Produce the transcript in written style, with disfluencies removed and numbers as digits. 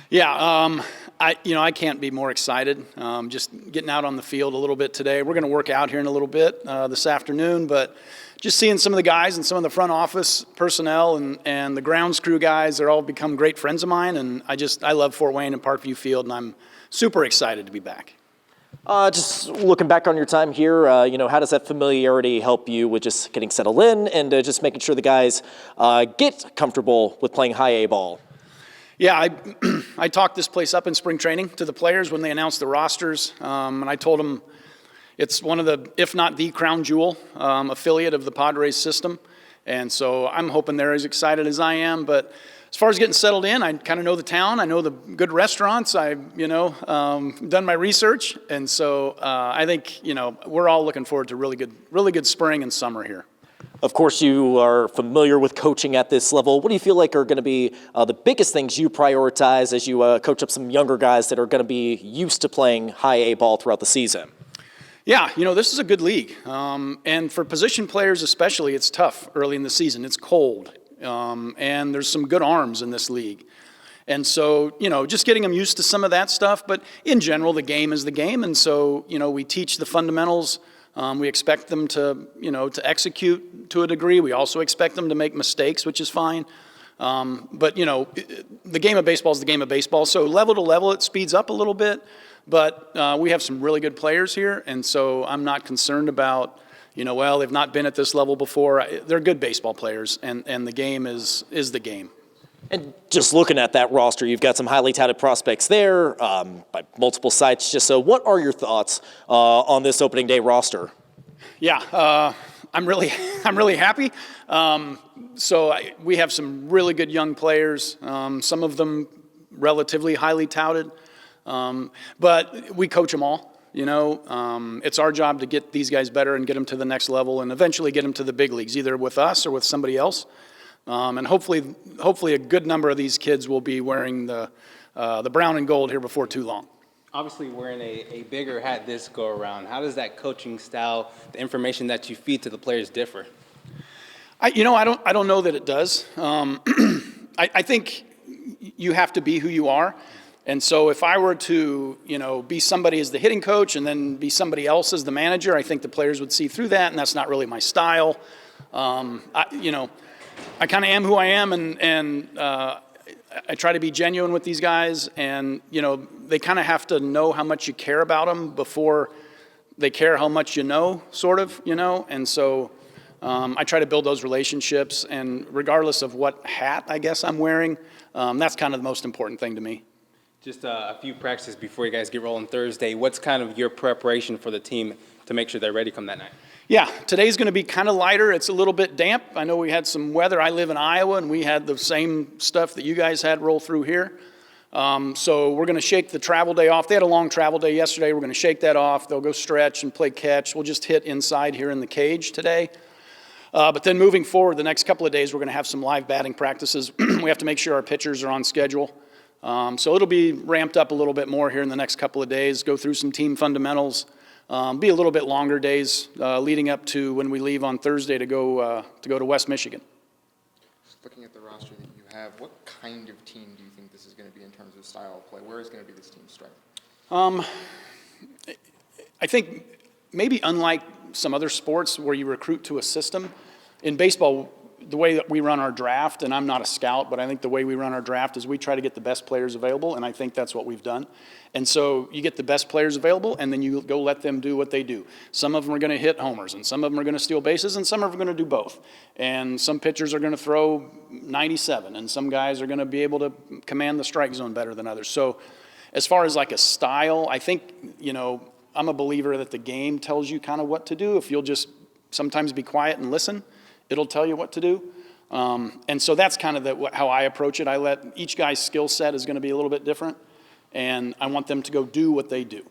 Yeah, I can't be more excited. Just getting out on the field a little bit today. We're going to work out here in a little bit this afternoon, but just seeing some of the guys and some of the front office personnel and the grounds crew guys, they're all become great friends of mine, and I love Fort Wayne and Parkview Field, and I'm super excited to be back. Just looking back on your time here, how does that familiarity help you with just getting settled in and just making sure the guys get comfortable with playing high A ball? Yeah, I talked this place up in spring training to the players when they announced the rosters, and I told them it's one of the, if not the crown jewel affiliate of the Padres system, and so I'm hoping they're as excited as I am. But as far as getting settled in, I kind of know the town. I know the good restaurants. I've done my research, and so I think we're all looking forward to really good spring and summer here. Of course, you are familiar with coaching at this level. What do you feel like are going to be the biggest things you prioritize as you coach up some younger guys that are going to be used to playing high A ball throughout the season? Yeah, this is a good league. And for position players especially, it's tough early in the season. It's cold. And there's some good arms in this league. And so, just getting them used to some of that stuff. But in general, the game is the game. And so, we teach the fundamentals. We expect them to execute to a degree. We also expect them to make mistakes, which is fine. But, the game of baseball is the game of baseball. So level to level, it speeds up a little bit. But we have some really good players here. And so I'm not concerned about, they've not been at this level before. They're good baseball players, and the game is the game. And just looking at that roster, you've got some highly touted prospects there by multiple sites. Just so, what are your thoughts on this opening day roster? Yeah, I'm really happy. We have some really good young players. Some of them relatively highly touted, but we coach them all. It's our job to get these guys better and get them to the next level, and eventually get them to the big leagues, either with us or with somebody else. And hopefully a good number of these kids will be wearing the brown and gold here before too long. Obviously, wearing a bigger hat this go around, how does that coaching style, the information that you feed to the players, differ? I don't know that it does. I think you have to be who you are. And so if I were to, be somebody as the hitting coach and then be somebody else as the manager, I think the players would see through that, and that's not really my style. I kind of am who I am, and I try to be genuine with these guys, and, they kind of have to know how much you care about them before they care how much you know, sort of, and so I try to build those relationships, and regardless of what hat I guess I'm wearing, that's kind of the most important thing to me. Just a few practices before you guys get rolling Thursday. What's kind of your preparation for the team to make sure they're ready come that night? Yeah, today's going to be kind of lighter. It's a little bit damp. I know we had some weather. I live in Iowa, and we had the same stuff that you guys had roll through here. So we're going to shake the travel day off. They had a long travel day yesterday. We're going to shake that off. They'll go stretch and play catch. We'll just hit inside here in the cage today. But then moving forward, the next couple of days, we're going to have some live batting practices. We have to make sure our pitchers are on schedule. So it'll be ramped up a little bit more here in the next couple of days, go through some team fundamentals, be a little bit longer days leading up to when we leave on Thursday to go to West Michigan. Just looking at the roster that you have, what kind of team do you think this is going to be in terms of style of play? Where is going to be this team's strength? I think maybe unlike some other sports where you recruit to a system, in baseball, the way that we run our draft, and I'm not a scout, but I think the way we run our draft is we try to get the best players available, and I think that's what we've done. And so you get the best players available, and then you go let them do what they do. Some of them are going to hit homers, and some of them are going to steal bases, and some are going to do both. And some pitchers are going to throw 97, and some guys are going to be able to command the strike zone better than others. So as far as like a style, I think, I'm a believer that the game tells you kind of what to do. If you'll just sometimes be quiet and listen, it'll tell you what to do. And so that's kind of how I approach it. I let each guy's skill set is going to be a little bit different, and I want them to go do what they do.